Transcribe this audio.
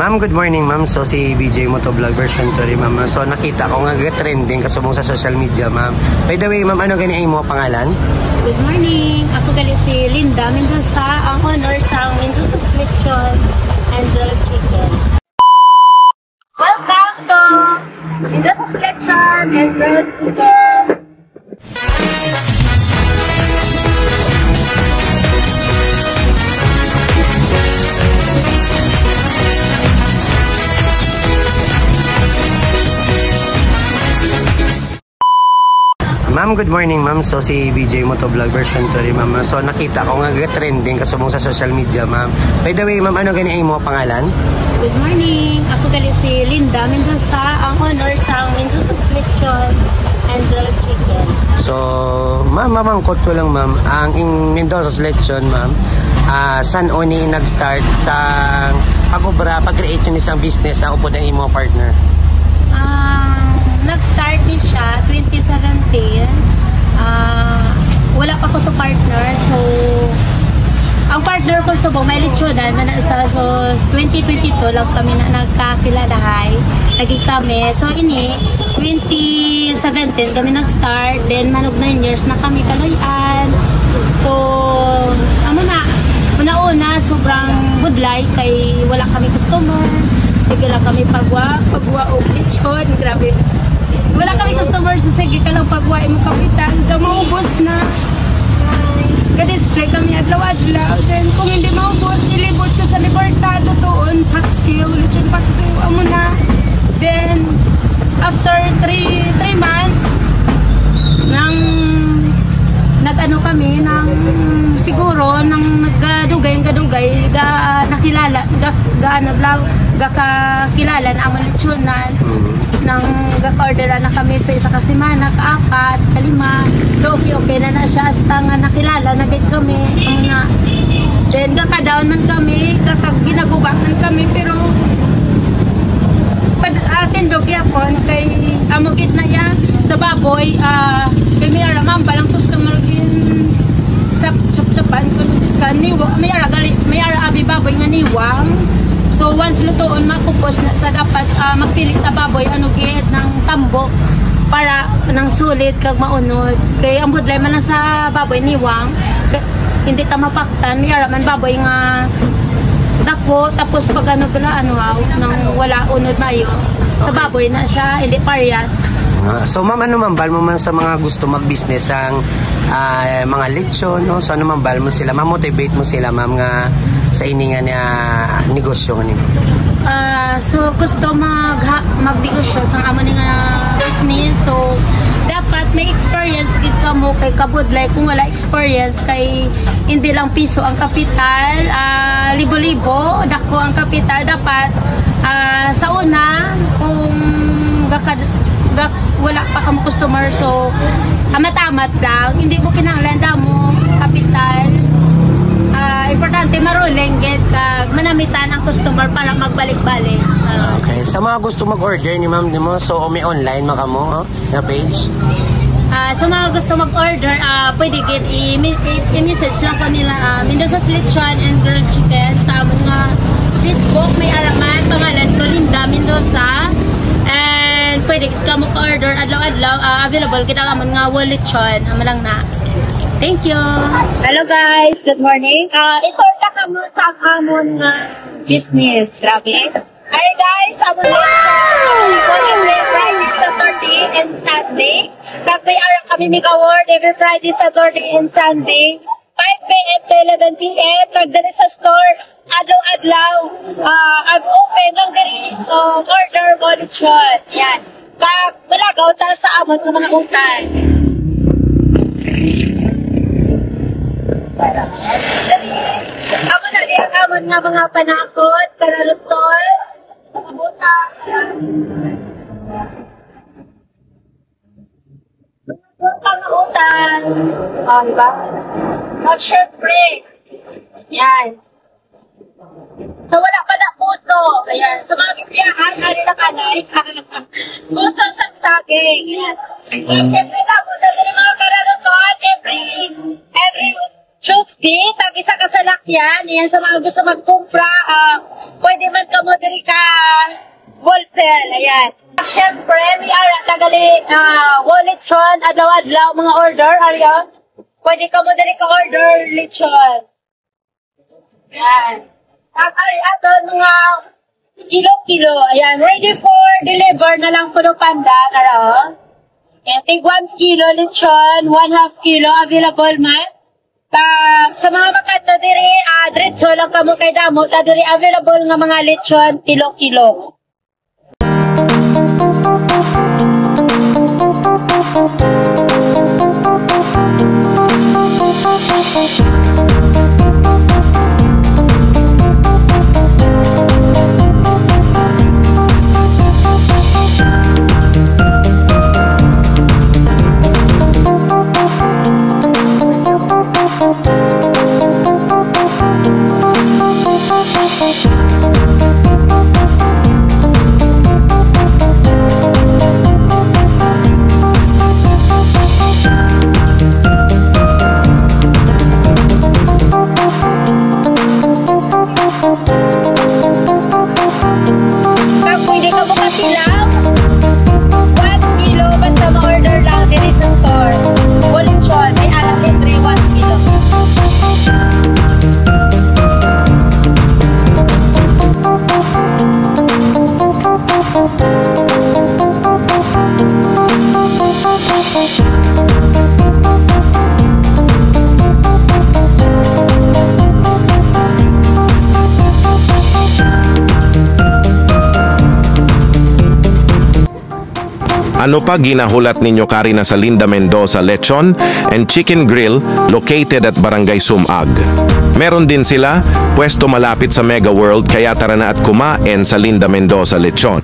Ma'am, good morning ma'am. So si BJ Motovlog version 3 ma'am. So nakita ko nga trending kasubong sa social media ma'am. By the way ma'am, ano gani mo pangalan? Good morning. Ako gali si Linda Mendoza, ang owner sa Mendoza's Lechon and Grilled Chicken. Welcome to Mendoza's Lechon and Grilled Chicken. Ma'am, good morning ma'am. So si BJ Motovlog version 3 ma'am. So nakita ko nga trending kasubong sa social media ma'am. By the way ma'am, ano gani mo pangalan? Good morning. Ako gali si Linda Mendoza, ang owner sa Mendoza's Lechon and Grilled Chicken. So ma'am, mamangkot ko lang ma'am, ang Mendoza's Lechon ma'am, saan oni nag-start sa pag-obra, pag-create yun isang business sa upod ng imo partner? Nag-start din siya 2017. Wala pa ko to partner. So, ang partner ko sa may lechonan, so 2022 lang kami na nagkakilalahay. Naging kami. So, ini, 2017 kami nag-start. Then, manog 9 years na kami kaloyan. So, una-una, sobrang good life kay wala kami customer. Sige lang kami pagwa o lechon. Grabe. Wala kami customer, so sige ka lang pagwa mo kapitan. So, maubos na. Ka-display kami adlaw-adlaw. Then, kung hindi maubos, nilibot ko sa Libertado doon. Paksiw, lechon paksiw. Amo na. Then, after 3 months, nag-ano kami, siguro, nang naggadugay, nakilala, kakilala na amang lechonan. Nang gaka-orderan na kami sa isa kasimana, ka-4, ka-5. So, okay na siya. Hasta nga nakilala, nagit kami. Amo na. Then, kaka-down man kami, kaka-ginaguba man kami, pero tindog yapon kay amugit na yan sa baboy. Kay may aramang balang customer sa chap-chapan ko may ara abi baboy nga niwang. So once lutoon makupos na sa dapat magpilit na baboy gihit ng tambo para nang sulit kag maunod. Kay ang problema na sa baboy niwang, hindi ta mapaktan, may ara man baboy nga dako, tapos pag nang wala unod mayo sa baboy na siya, hindi parehas. So ma'am, ano man bal mo man sa mga gusto mag-business ang mga lechon, no? So ano man bal mo sila, ma-motivate mo sila ma'am nga sa iningan na negosyo nga nimo? So gusto mag-negosyo sa amo nga business, so dapat may experience gid ka mo kay kabudlay. Kung wala experience kay hindi lang piso ang kapital, libo-libo dako ang kapital. Dapat sa una kung wala pa kang customer, so amat-amat lang, hindi mo kinahanglan mo kapital. Importante maruling gid kag manamitan ang customer para magbalik-balik. Okay. Sa mga gusto mag-order ni ma'am nimo, so may online makamo na page? Sa mga gusto mag-order, pwede gid i-message lang ko nila Mendoza's Lechon and Grilled Chicken sa amon nga Facebook. May araman, pangalan ko Linda Mendoza. And pwede ka mag-order adlaw-adlaw. Available kita amon nga whole lechon. Amo lang na. Thank you. Hello guys, good morning. Ito ta kamo sa amon nga business. Grabe. Hi guys, amon every Friday, Saturday and Sunday. Kagay ara kami mig-award every Friday, Saturday and Sunday. 5 p.m. to 11 p.m. Kag diri sa store adlaw-adlaw. I'm open lang diri order mo lechon. Yan. Kag malagaw ta sa amon nga mga utay. Amo na di ang amon nga mga panakot, karalutol, buta. Pangutan. Diba? Not syempre. Yan. So, wala pa na puso. Ayan. Sa mga kipiyahan, na kanay. Puso sa saging. Yan. Siyempre na puso din mga karalutol. Every Tuesday, tag isa ka sa lakyan. Yan, sa mga gusto magkumpra, pwede man kamo diri ka wholesale, ayan. Siyempre, may ara tagali lechon, adlaw-adlaw mga order, ayan. Pwede ka mo diri ka order lechon. Ayan. At ato mga kilo-kilo, ayan. Ready for deliver na lang kuno panda, karon. Ayan, take 1 kilo lechon, 1/2 kilo available man. Sa mga makato diri, diretso lang kamo kay damo, ta diri available nga mga lechon kilo-kilo. Ano pa ginahulat ninyo Karina sa Linda Mendoza Lechon and Chicken Grill located at Barangay Sumag? Meron din sila, pwesto malapit sa Mega World kaya tara na at kumain sa Linda Mendoza Lechon.